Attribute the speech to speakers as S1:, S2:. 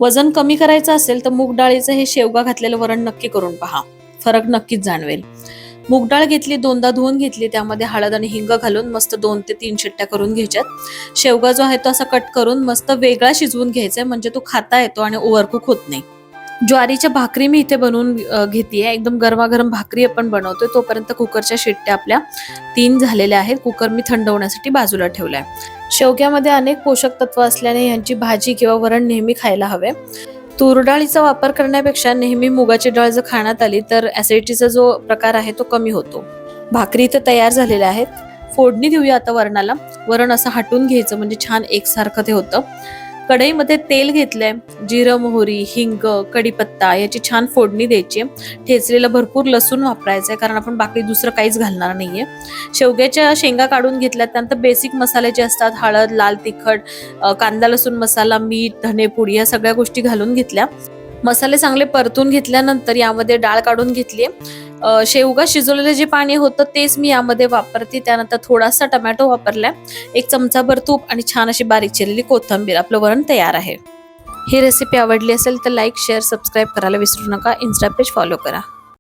S1: वजन कमी करायचं असेल तर मूग डाळीचं हे शेवगा घातलेलं वरण नक्की करून पहा, फरक नक्कीच जाणवेल. मूग डाळ घेतली, दोनदा धुवून घेतली, त्यामध्ये हळद आणि हिंग घालून मस्त 2 ते 3 शिट्ट्या करून घ्यायच्यात. शेवगा जो आहे तो असा कट करून मस्त वेगळा शिजवून घ्यायचा आहे, म्हणजे तो खाता येतो आणि ओव्हरकुक होत नाही. ज्वारीच्या भाकरी मी इथे बनवून घेतेय. एकदम गरमागरम भाकरी आपण बनवतोय. तोपर्यंत कुकरच्या शिट्ट्या आपल्या 3 झालेल्या आहेत. कुकर मी थंड होण्यासाठी बाजूला ठेवलाय. शेवग्यामध्ये अनेक पोषक तत्व असल्याने यांची भाजी किंवा वरण नेहमी खायला हवे. तूर डाळीचा वापर करण्यापेक्षा नेहमी मुगाची डाळ जर खाण्यात आली तर ऍसिडिटीचा जो प्रकार आहे तो कमी होतो. भाकरी इथे तयार झालेल्या आहेत. फोडणी देऊया आता वरणाला. वरण असं हटून घ्यायचं म्हणजे छान एकसारखं ते होतं. कढईमध्ये तेल घेतलंय, जिरं, मोहरी, हिंग, कढीपत्ता याची छान फोडणी द्यायची. ठेचलेलं भरपूर लसूण वापरायचंय, कारण आपण बाकी दुसरं काहीच घालणार नाहीये. शेवग्याच्या शेंगा काढून घेतल्या, त्यानंतर बेसिक मसाले जे असतात हळद, लाल तिखट, कांदा लसूण मसाला, मीठ, धनेपूड या सगळ्या गोष्टी घालून घेतल्या. मसाले चांगले परतून घेतल्यानंतर यामध्ये डाळ काढून घेतली. शेवगा शिजवलेलं जे पाणी होतं तेच मी यामध्ये वापरते. त्यानंतर थोडासा टोमॅटो वापरलाय, 1 चमचाभर तूप आणि छान अशी बारीक चिरलेली कोथिंबीर. आपलं वरण तयार आहे. ही रेसिपी आवडली असेल तर लाईक, शेअर, सबस्क्राईब करायला विसरू नका. इन्स्टा पेज फॉलो करा.